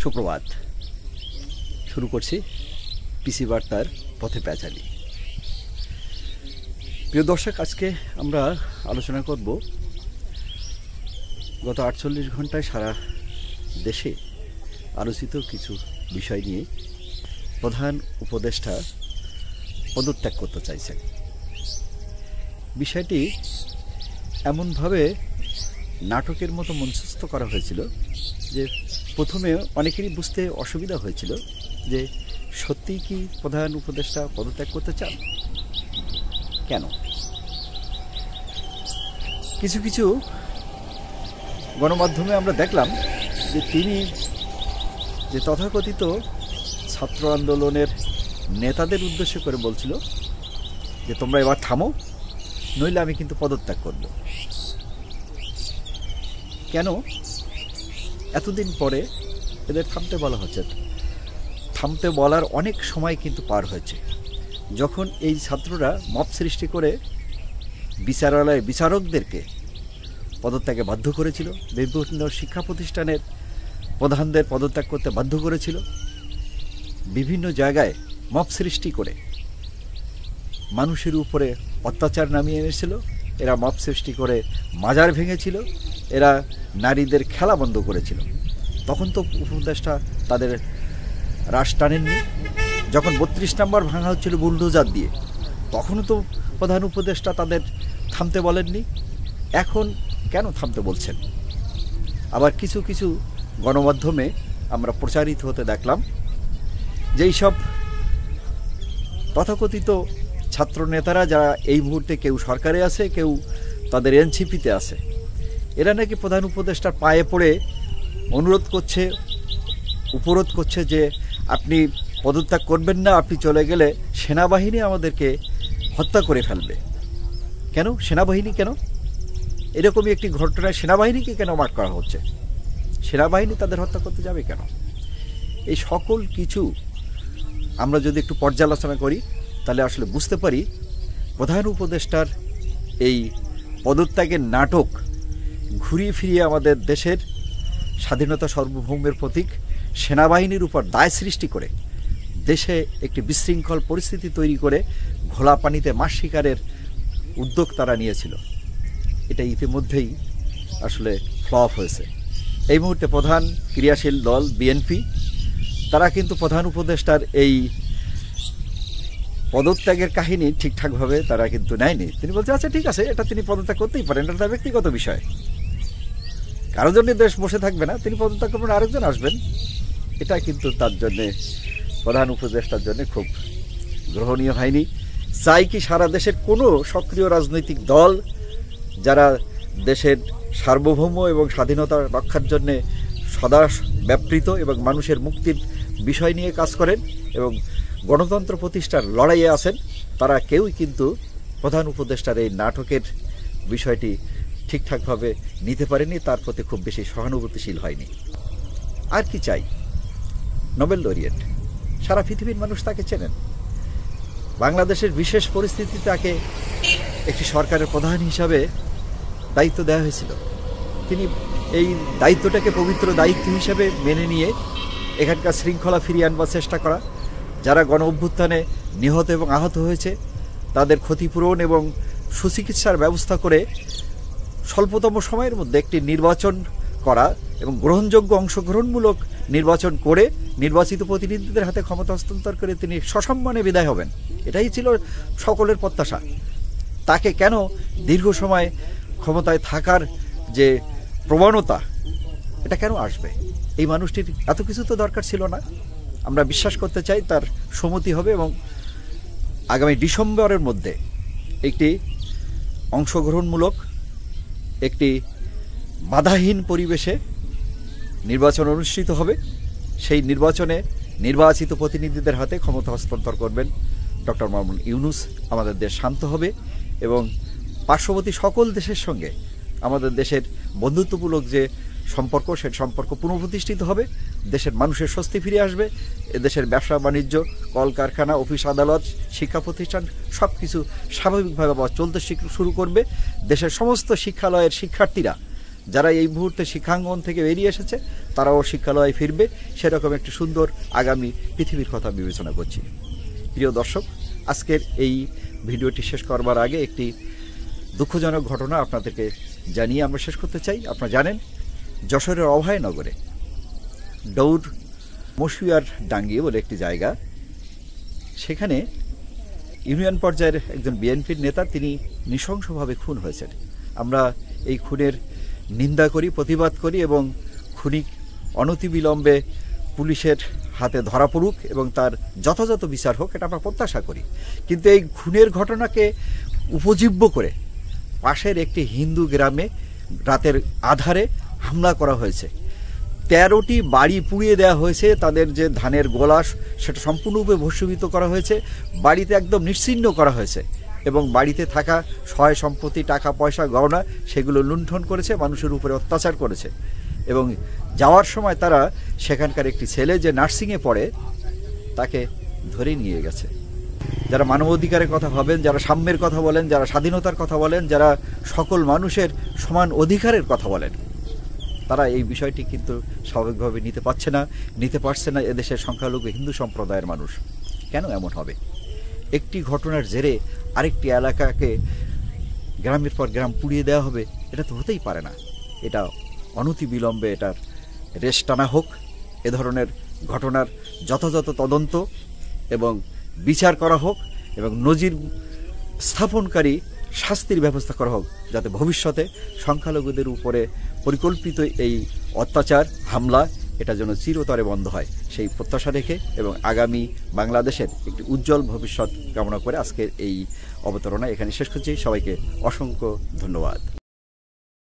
সুপ্রভাত। শুরু করছি পিসি বার্তার পথে প্যাচালি। প্রিয় দর্শক, আজকে আমরা আলোচনা করব গত 48 ঘন্টায় সারা দেশে আলোচিত কিছু বিষয় নিয়ে। প্রধান উপদেষ্টা পদত্যাগ করতে চাইছেন। বিষয়টি এমনভাবে নাটকের মতো মঞ্চস্থ করা হয়েছিল যে প্রথমে অনেকেরই বুঝতে অসুবিধা হয়েছিল যে সত্যিই কি প্রধান উপদেষ্টা পদত্যাগ করতে চান, কেন। কিছু কিছু গণমাধ্যমে আমরা দেখলাম যে তিনি যে তথাকথিত ছাত্র আন্দোলনের নেতাদের উদ্দেশ্য করে বলছিল যে তোমরা এবার থামো, নইলে আমি কিন্তু পদত্যাগ করব। কেন এতদিন পরে এদের থামতে বলা হচ্ছে? থামতে বলার অনেক সময় কিন্তু পার হয়েছে। যখন এই ছাত্ররা মব সৃষ্টি করে বিচারালয়ের বিচারকদেরকে পদত্যাগে বাধ্য করেছিল, বিভিন্ন শিক্ষা প্রতিষ্ঠানের প্রধানদের পদত্যাগ করতে বাধ্য করেছিল, বিভিন্ন জায়গায় মব সৃষ্টি করে মানুষের উপরে অত্যাচার নামিয়ে এনেছিল, এরা মব সৃষ্টি করে মাজার ভেঙেছিল, এরা নারীদের খেলা বন্ধ করেছিল, তখন তো উপদেষ্টা তাদের রাশ টানেননি। যখন 32 নম্বর ভাঙা হচ্ছিল বুলডোজার দিয়ে, তখনও তো প্রধান উপদেষ্টা তাদের থামতে বলেননি। এখন কেন থামতে বলছেন? আবার কিছু কিছু গণমাধ্যমে আমরা প্রচারিত হতে দেখলাম যে এইসব তথাকথিত ছাত্র নেতারা যারা এই মুহূর্তে কেউ সরকারে আছে, কেউ তাদের এনসিপিতে আছে, এরা নাকি প্রধান উপদেষ্টার পায়ে পড়ে অনুরোধ করছে, উপরোধ করছে যে আপনি পদত্যাগ করবেন না, আপনি চলে গেলে সেনাবাহিনী আমাদেরকে হত্যা করে ফেলবে। কেন সেনাবাহিনী? কেন এরকমই একটি ঘটনায় সেনাবাহিনীকে কেন মার্ক করা হচ্ছে? সেনাবাহিনী তাদের হত্যা করতে যাবে কেন? এই সকল কিছু আমরা যদি একটু পর্যালোচনা করি তাহলে আসলে বুঝতে পারি প্রধান উপদেষ্টার এই পদত্যাগের নাটক ঘুরিয়ে ফিরিয়ে আমাদের দেশের স্বাধীনতা সার্বভৌমের প্রতীক সেনাবাহিনীর উপর দায় সৃষ্টি করে দেশে একটি বিশৃঙ্খল পরিস্থিতি তৈরি করে ঘোলা পানিতে মাছ শিকারের উদ্যোগ তারা নিয়েছিল। এটা ইতিমধ্যেই আসলে ফ্লপ হয়েছে। এই মুহূর্তে প্রধান ক্রিয়াশীল দল বিএনপি, তারা কিন্তু প্রধান উপদেষ্টার এই পদত্যাগের কাহিনী ঠিকঠাকভাবে তারা কিন্তু নেয়নি। তিনি বলছে আচ্ছা ঠিক আছে, এটা তিনি পদত্যাগ করতেই পারেন, এটা তার ব্যক্তিগত বিষয়, কারোর জন্য দেশ বসে থাকবে না, তিনি পদত্যাগ করবেন, আরেকজন আসবেন। এটা কিন্তু তার জন্যে, প্রধান উপদেষ্টার জন্য খুব গ্রহণীয় হয়নি। চাই কি সারা দেশের কোনো সক্রিয় রাজনৈতিক দল যারা দেশের সার্বভৌম এবং স্বাধীনতা রক্ষার জন্যে সদা ব্যাপৃত এবং মানুষের মুক্তির বিষয় নিয়ে কাজ করেন এবং গণতন্ত্র প্রতিষ্ঠার লড়াইয়ে আছেন, তারা কেউই কিন্তু প্রধান উপদেষ্টার এই নাটকের বিষয়টি ঠিকঠাকভাবে নিতে পারেনি, তার প্রতি খুব বেশি সহানুভূতিশীল হয়নি। আর কি চাই? নোবেল লরিয়েট, সারা পৃথিবীর মানুষ তাকে চেনেন। বাংলাদেশের বিশেষ পরিস্থিতি তাকে একটি সরকারের প্রধান হিসাবে দায়িত্ব দেওয়া হয়েছিল। তিনি এই দায়িত্বটাকে পবিত্র দায়িত্ব হিসাবে মেনে নিয়ে এখানকার শৃঙ্খলা ফিরিয়ে আনবার চেষ্টা করা, যারা গণ অভ্যুত্থানে নিহত এবং আহত হয়েছে তাদের ক্ষতিপূরণ এবং সুচিকিৎসার ব্যবস্থা করে স্বল্পতম সময়ের মধ্যে একটি নির্বাচন করা এবং গ্রহণযোগ্য অংশগ্রহণমূলক নির্বাচন করে নির্বাচিত প্রতিনিধিদের হাতে ক্ষমতা হস্তান্তর করে তিনি সসম্মানে বিদায় হবেন, এটাই ছিল সকলের প্রত্যাশা। তাকে কেন দীর্ঘ সময় ক্ষমতায় থাকার যে প্রবণতা, এটা কেন আসবে? এই মানুষটির এত কিছু তো দরকার ছিল না। আমরা বিশ্বাস করতে চাই তার সম্মতি হবে এবং আগামী ডিসেম্বরের মধ্যে একটি অংশগ্রহণমূলক, একটি বাধাহীন পরিবেশে নির্বাচন অনুষ্ঠিত হবে। সেই নির্বাচনে নির্বাচিত প্রতিনিধিদের হাতে ক্ষমতা হস্তান্তর করবেন ডক্টর মোহাম্মদ ইউনূস। আমাদের দেশ শান্ত হবে এবং পার্শ্ববর্তী সকল দেশের সঙ্গে আমাদের দেশের বন্ধুত্বমূলক যে সম্পর্ক, সে সম্পর্ক পুনঃপ্রতিষ্ঠিত হবে। দেশের মানুষের স্বস্তি ফিরে আসবে। দেশের ব্যবসা বাণিজ্য, কলকারখানা, অফিস আদালত, শিক্ষা প্রতিষ্ঠান সব কিছু স্বাভাবিকভাবে চলতে শুরু করবে। দেশের সমস্ত শিক্ষালয়ের শিক্ষার্থীরা যারা এই মুহূর্তে শিক্ষাঙ্গন থেকে বেরিয়ে এসেছে তারাও শিক্ষালয়ে ফিরবে, সেরকম একটি সুন্দর আগামী পৃথিবীর কথা বিবেচনা করছি। প্রিয় দর্শক, আজকের এই ভিডিওটি শেষ করবার আগে একটি দুঃখজনক ঘটনা আপনাদেরকে জানিয়ে আমরা শেষ করতে চাই। আপনারা জানেন, যশোরের অভয়নগরে দৌড় মশুয়ার ডাঙ্গি বলে একটি জায়গা, সেখানে ইউনিয়ন পর্যায়ের একজন বিএনপির নেতা তিনি নৃশংসভাবে খুন হয়েছেন। আমরা এই খুনের নিন্দা করি, প্রতিবাদ করি এবং খুনি অনতিবিলম্বে পুলিশের হাতে ধরা পড়ুক এবং তার যথাযথ বিচার হোক, এটা আমরা প্রত্যাশা করি। কিন্তু এই খুনের ঘটনাকে উপজীব্য করে পাশের একটি হিন্দু গ্রামে রাতের আধারে হামলা করা হয়েছে। 13টি বাড়ি পুড়িয়ে দেওয়া হয়েছে, তাদের যে ধানের গোলাস সেটা সম্পূর্ণরূপে ভস্মীভূত করা হয়েছে, বাড়িতে একদম নিশ্চিহ্ন করা হয়েছে এবং বাড়িতে থাকা সহায় সম্পত্তি, টাকা পয়সা, গহনা সেগুলো লুণ্ঠন করেছে, মানুষের উপরে অত্যাচার করেছে। এবং যাওয়ার সময় তারা সেখানকার একটি ছেলে যে নার্সিংয়ে পড়ে তাকে ধরে নিয়ে গেছে। যারা মানবাধিকারের কথা ভাবেন, যারা সাম্যের কথা বলেন, যারা স্বাধীনতার কথা বলেন, যারা সকল মানুষের সমান অধিকারের কথা বলেন, তারা এই বিষয়টি কিন্তু স্বাভাবিকভাবে নিতে পারছে না এদেশের সংখ্যালঘু হিন্দু সম্প্রদায়ের মানুষ। কেন এমন হবে? একটি ঘটনার জেরে আরেকটি এলাকাকে গ্রামের পর গ্রাম পুড়িয়ে দেওয়া হবে, এটা তো হতেই পারে না। এটা অনতিবিলম্বে এটার রেশ টানা হোক, এ ধরনের ঘটনার যথাযথ তদন্ত এবং বিচার করা হোক এবং নজির স্থাপনকারী শাস্তির ব্যবস্থা করা হোক, যাতে ভবিষ্যতে সংখ্যালঘুদের উপরে পরিকল্পিত এই অত্যাচার, হামলা এটা যেন চিরতরে বন্ধ হয়, সেই প্রত্যাশা রেখে এবং আগামী বাংলাদেশের একটি উজ্জ্বল ভবিষ্যৎ কামনা করে আজকের এই অবতারণা এখানে শেষ করছি। সবাইকে অসংখ্য ধন্যবাদ।